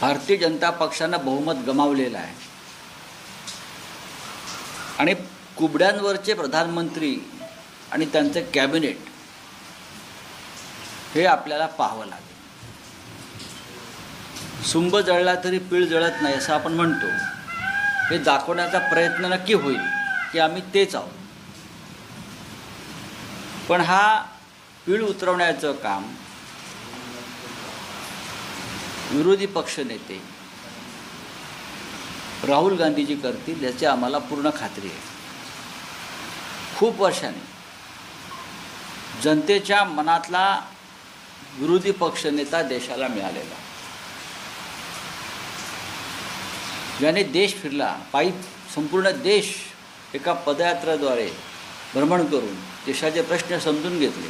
भारतीय जनता पक्षानं बहुमत गमावलेलं आहे आणि कुबड्यांवरचे प्रधानमंत्री आणि त्यांचे कॅबिनेट हे आपल्याला पाहावं लागेल. सुंब जळला तरी पीळ जळत नाही असं आपण म्हणतो. हे दाखवण्याचा प्रयत्न नक्की होईल की आम्ही तेच आहोत. पण हा पीळ उतरवण्याचं काम विरोधी पक्षनेते राहुल गांधीजी करतील याची आम्हाला पूर्ण खात्री आहे. खूप वर्षांनी जनतेच्या मनातला विरोधी पक्षनेता देशाला मिळालेला, ज्याने देश फिरला, पायी संपूर्ण देश एका पदयात्रेद्वारे भ्रमण करून देशाचे प्रश्न समजून घेतले,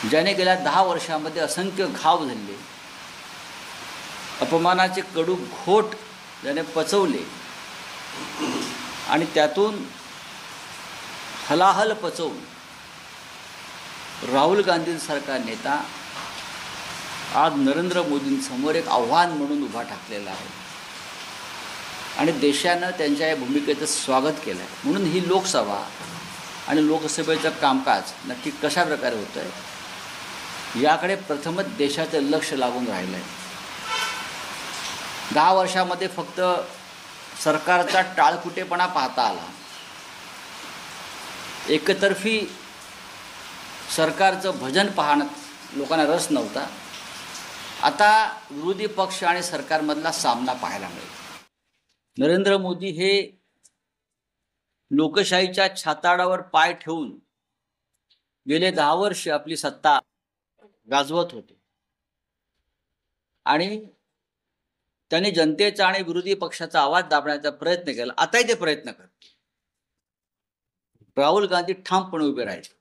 ज्याने गेल्या 10 वर्षामध्ये असंख्य घाव झाले, अपमानाचे कडू घोट ज्याने पचवले आणि त्यातून हलाहल पचवून राहुल गांधींसारखा नेता आज नरेंद्र मोदींसमोर एक आव्हान म्हणून उभा ठाकलेला आहे आणि देशानं त्यांच्या या भूमिकेचं स्वागत केलं आहे. म्हणून ही लोकसभा आणि लोकसभेचं कामकाज नक्की कशा प्रकारे होतं आहे याकडे प्रथमच देशाचं लक्ष लागून राहिलं आहे. 10 वर्षामध्ये फक्त सरकारचा टाळकुटेपणा पाहता आला, एकतर्फी सरकारचं भजन पाहण्यात लोकांना रस नव्हता. आता विरोधी पक्ष आणि सरकारमधला सामना पाहायला मिळेल. नरेंद्र मोदी हे लोकशाहीच्या छाताडावर पाय ठेवून गेले 10 वर्ष आपली सत्ता गाजवत होते आणि त्यांनी जनतेचा आणि विरोधी पक्षाचा आवाज दाबण्याचा प्रयत्न केला. आताही ते प्रयत्न करते. राहुल गांधी ठामपणे उभे राहिले.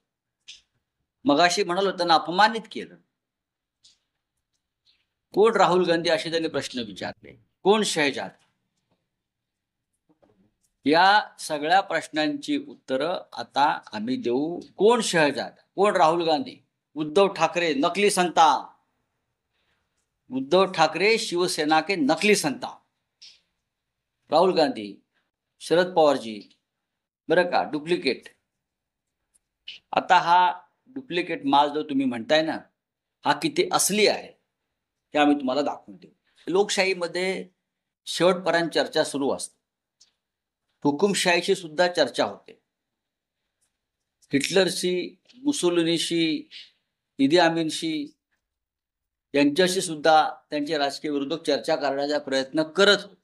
मगाशी म्हणालो त्यांना अपमानित केलं. कोण राहुल गांधी असे त्यांनी प्रश्न विचारले. कोण शहजाद? या सगळ्या प्रश्नांची उत्तरं आता आम्ही देऊ. कोण शहजाद, कोण राहुल गांधी? उद्धव ठाकरे नकली संतान. उद्धव ठाकरे शिवसेना के नकली संतान. राहुल गांधी, शरद पवारजी, बरं का, डुप्लिकेट. आता हा डुप्लिकेट माल जो तुम्ही म्हणताय ना, हा किती असली आहे हे आम्ही तुम्हाला दाखवून देऊ. लोकशाहीमध्ये शेवटपर्यंत चर्चा सुरू असते. हुकुमशाहीची सुद्धा चर्चा होते. हिटलरशी, मुसोलिनीशी, इदी अमीनशी यांच्याशी सुद्धा त्यांचे राजकीय विरोधक चर्चा करण्याचा प्रयत्न करत होते.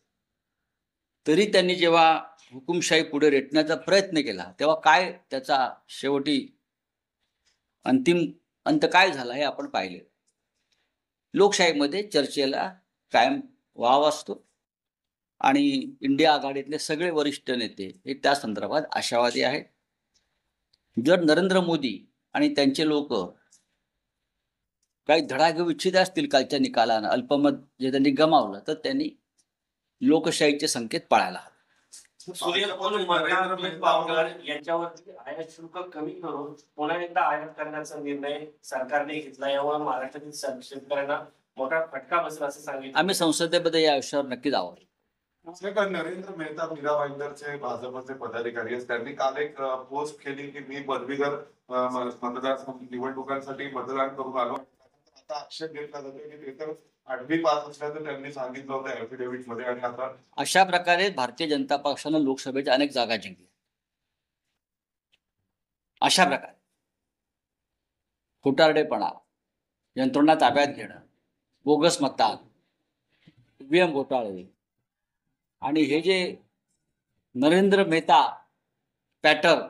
तरी त्यांनी जेव्हा हुकुमशाही पुढे रेटण्याचा प्रयत्न केला तेव्हा काय त्याचा शेवटी अंतिम अंत काय झाला हे आपण पाहिले. लोकशाहीमध्ये चर्चेला कायम वाव असतो आणि इंडिया आघाडीतले सगळे वरिष्ठ नेते हे त्या संदर्भात आशावादी आहेत. जर नरेंद्र मोदी आणि त्यांचे लोक काही धडा घेऊ इच्छित असतील कालच्या निकालानं, अल्पमत जे त्यांनी गमावलं, तर त्यांनी लोकशाहीचे संकेत पाळायला हवे. यांच्यावरती आयात शुल्क कमी करून पुन्हा एकदा आयात करण्याचा निर्णय सरकारने घेतला. यामुळे महाराष्ट्रातील शेतकऱ्यांना मोठा फटका बसला असं सांगितलं. आम्ही संसदेमध्ये या विषयावर नक्कीच आहोत. नरेंद्र मेहता मीरा भाईंदरचे भाजपचे पदाधिकारी आहेत, त्यांनी काल एक पोस्ट केली की मी पदवीधर मतदार निवडणुकांसाठी मतदान करून आलो. आता आक्षेप घेतला जातो की ते तर 8वी पास असल्याचं त्यांनी सांगितलं होतं ऍफिडेव्हिट मध्ये. आणि आता अशा प्रकारे भारतीय जनता पक्षानं लोकसभेच्या अनेक जागा जिंकल्या. अशा प्रकारे खोटारडेपणा, यंत्रणा ताब्यात घेणं, बोगस मतदान, ईव्हीएम घोटाळे आणि हे जे नरेंद्र मेहता पॅटर्न,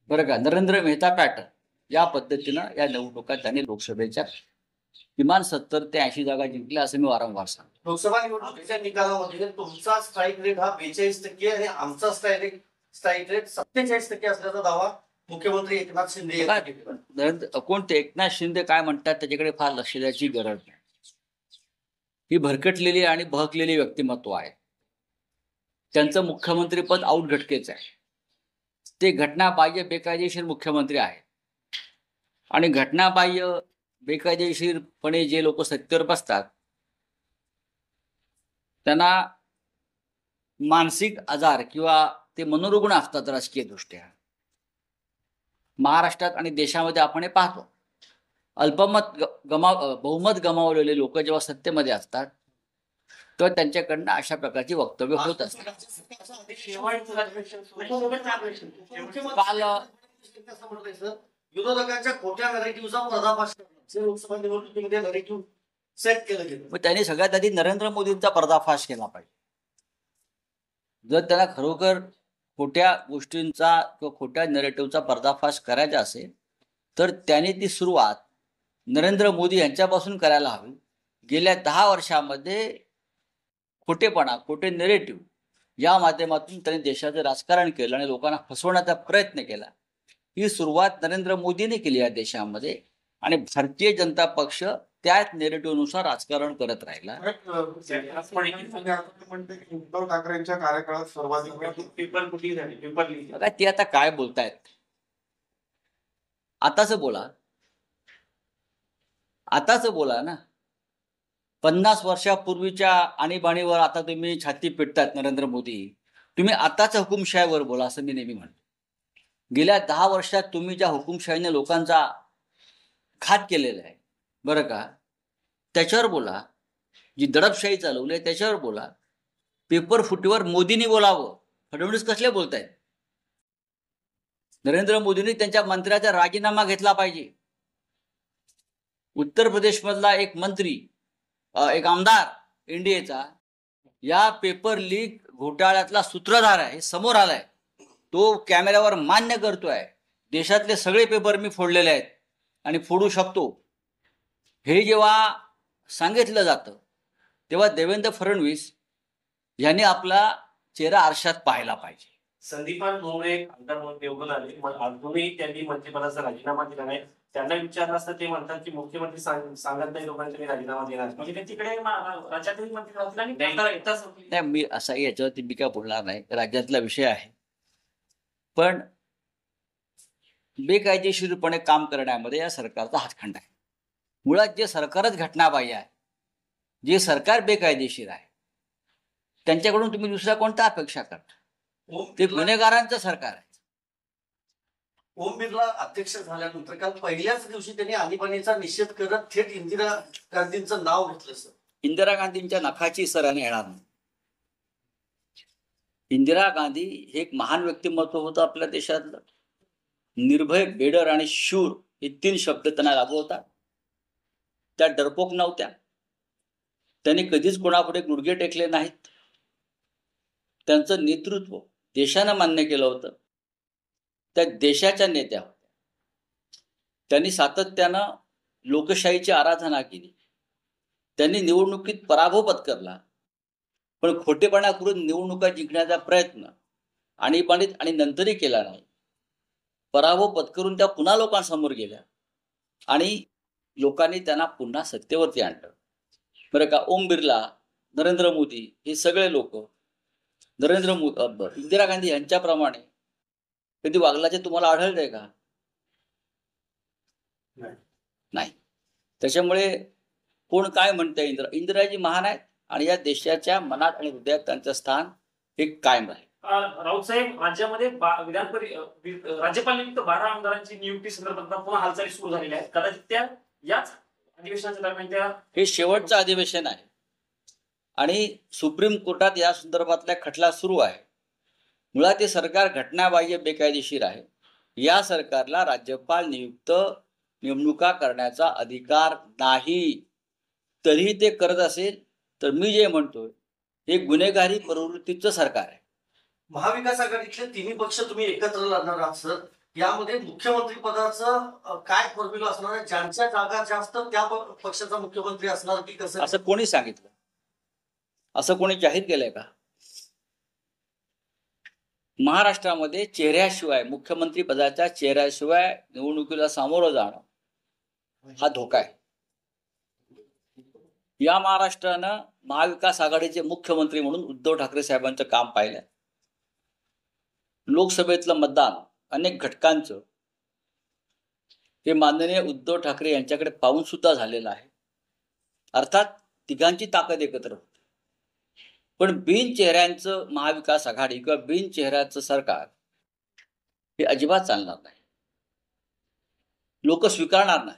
बरं का, नरेंद्र मेहता पॅटर्न, या पद्धतीनं या निवडणुका त्यांनी लोकसभेच्या किमान 70 ते 80 जागा जिंकल्या असं मी वारंवार सांगतो. लोकसभा निवडणुकीच्या निकालामध्ये तुमचा स्ट्राईक रेट हा 42% आणि आमचा स्ट्राईक रेट 47% असल्याचा दावा मुख्यमंत्री एकनाथ शिंदे. कोणते एकनाथ शिंदे काय म्हणतात त्याच्याकडे फार लक्ष द्यायची गरज नाही. ही भरकटलेली आणि बहकलेली व्यक्तिमत्व आहे. त्यांचं मुख्यमंत्रीपद आउटघटकेच आहे. ते घटनाबाह्य बेकायदेशीर मुख्यमंत्री आहे आणि घटनाबाह्य बेकायदेशीरपणे जे लोक सत्तेवर बसतात त्यांना मानसिक आजार किंवा ते मनोरुग्ण असतात राजकीय दृष्ट्या. महाराष्ट्रात आणि देशामध्ये आपण हे पाहतो. बहुमत गमावलेले लोक जेव्हा सत्तेमध्ये असतात तर त्यांच्याकडनं अशा प्रकारची वक्तव्य होत असतात. विरोधकांच्या खोट्या नरेटिव्हचा पर्दाफाश लोकसभा निवडणुकीमध्ये नरेटिव्ह सेट केलं गेलं. मग त्यांनी सगळ्यात आधी नरेंद्र मोदींचा पर्दाफाश केला पाहिजे. जर त्यांना खरोखर खोट्या गोष्टींचा किंवा खोट्या नरेटिव्हचा पर्दाफाश करायचा असेल तर त्यांनी ती सुरुवात नरेंद्र मोदी यांच्यापासून करायला हवी. गेल्या 10 वर्षामध्ये खोटे नरेटिव्ह या माध्यमातून त्यांनी देशाचं राजकारण केलं आणि लोकांना फसवण्याचा प्रयत्न केला. ही सुरुवात नरेंद्र मोदींनी केली या देशामध्ये आणि भारतीय जनता पक्ष त्याच नेरेटिव्हनुसार राजकारण करत राहिला. उद्धव ठाकरेंच्या कार्यकाळात सर्वाधिक पेपर कुठे झाली, पेपर लीक. बघा ते आता काय बोलतायत, आताच बोला ना. 50 वर्षापूर्वीच्या आणीबाणीवर आता तुम्ही छाती पिटतात नरेंद्र मोदी. तुम्ही आताच हुकुमशाहीवर बोला असं मी नेहमी म्हणतो. गेल्या 10 वर्षात तुम्ही ज्या हुकुमशाहीने लोकांचा घात केलेला आहे बरं का, त्याच्यावर बोला. जी दडपशाही चालवली आहे त्याच्यावर बोला. पेपर फुटीवर मोदींनी बोलावं. फडणवीस कसले बोलतायत? नरेंद्र मोदींनी त्यांच्या मंत्र्याचा राजीनामा घेतला पाहिजे. उत्तर प्रदेशमधला एक मंत्री, एक आमदार एनडीएचा या पेपर लीक घोटाळ्यातला सूत्रधार आहे, हे समोर आलाय. तो कॅमेऱ्यावर मान्य करतोय देशातले सगळे पेपर मी फोडलेले आहेत आणि फोडू शकतो. हे जेव्हा सांगितलं जातं तेव्हा देवेंद्र फडणवीस यांनी आपला चेहरा आरशात पाहायला पाहिजे. संदीपान भुमरे आमदार म्हणून निवडून आले, मग अजूनही त्यांनी मंत्रिपदाचा राजीनामा दिला नाही. त्यांना विचारलं असतं ते म्हणतात की मुख्यमंत्री सांगत नाही लोकांना मी राजीनामा देणार. म्हणजे त्यांच्याकडे राज्यातही मंत्री नाही. मी असा याच्यावरती मी काय बोलणार नाही, राज्यातला विषय आहे. पण बेकायदेशीरपणे काम करण्यामध्ये या सरकारचा हातखंडा आहे. मुळात जे सरकारच घटनाबाह्य आहे, जे सरकार बेकायदेशीर आहे, त्यांच्याकडून तुम्ही दुसरा कोणता अपेक्षा करता? ते गुन्हेगारांचं सरकार आहे. ओम बिर्ला अध्यक्ष झाल्यानंतर काल पहिल्याच दिवशी त्यांनी आणीबाणीचा निषेध करत थेट इंदिरा गांधींचं नाव घेतलं. सर, इंदिरा गांधींच्या नखाची सराने येणार नाही. इंदिरा गांधी हे एक महान व्यक्तिमत्व होतं आपल्या देशातलं. निर्भय, बेडर आणि शूर हे 3 शब्द त्यांना लागू होता. त्या डरपोक नव्हत्या. त्यांनी कधीच कोणापुढे गुडघे टेकले नाहीत. त्यांचं नेतृत्व देशानं मान्य केलं होतं. त्या देशाच्या नेत्या होत्या. त्यांनी सातत्यानं लोकशाहीची आराधना केली. त्यांनी निवडणुकीत पराभव पत्करला, पण खोटेपणा करून निवडणुका जिंकण्याचा प्रयत्न आणीबाणीत आणि नंतरही केला नाही. पराभव पत्करून त्या पुन्हा लोकांसमोर गेल्या आणि लोकांनी त्यांना पुन्हा सत्तेवरती आणलं बरं का. ओम बिर्ला, नरेंद्र मोदी हे सगळे लोक इंदिरा गांधी यांच्याप्रमाणे कधी वागल्याचे तुम्हाला आढळतंय का? नाही. त्याच्यामुळे कोण काय म्हणतंय, इंदिराजी महान आहेत आणि या देशाच्या मनात आणि हृदयात त्यांचं स्थान हे कायम राहील. राऊत साहेब, राज्यामध्ये राज्यपाल नियुक्त 12 आमदारांची नियुक्ती संदर्भात पुन्हा हालचाली सुरू झालेल्या आहेत. कदाचित त्या याच अधिवेशनाच्या दरम्यान हे शेवटचं अधिवेशन आहे आणि सुप्रीम कोर्टात या संदर्भातला खटला सुरू आहे. मुळात हे सरकार घटनाबाह्य बेकायदेशीर आहे. या सरकारला राज्यपाल नेमणुका करण्याचा अधिकार नाही. तरीही ते करत असेल तर मी जे म्हणतोय हे गुन्हेगारी प्रवृत्तीचं सरकार आहे. महाविकास आघाडीतले 3 पक्ष तुम्ही एकत्र लढणार आहात सर. यामध्ये मुख्यमंत्री पदाचं काय फॉर्म्युला असणार आहे? ज्यांच्या जागा जास्त त्या पक्षाचा मुख्यमंत्री असणार की कसं? असं कोणी सांगितलं? असं कोणी जाहीर केलंय का? महाराष्ट्रामध्ये चेहऱ्याशिवाय, मुख्यमंत्री पदाच्या चेहऱ्याशिवाय निवडणुकीला सामोरं जाणं हा धोका आहे. या महाराष्ट्रानं महाविकास आघाडीचे मुख्यमंत्री म्हणून उद्धव ठाकरे साहेबांचं काम पाहिलं. लोकसभेतलं मतदान अनेक घटकांचं हे माननीय उद्धव ठाकरे यांच्याकडे पाहून सुद्धा झालेलं आहे. अर्थात तिघांची ताकद एकत्र होती. पण बिन चेहऱ्यांचं महाविकास आघाडी किंवा बिन चेहऱ्याचं सरकार हे अजिबात चालणार नाही. लोक स्वीकारणार नाही.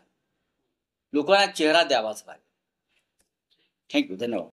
लोकांना चेहरा द्यावाच लागेल. थँक्यू. धन्यवाद.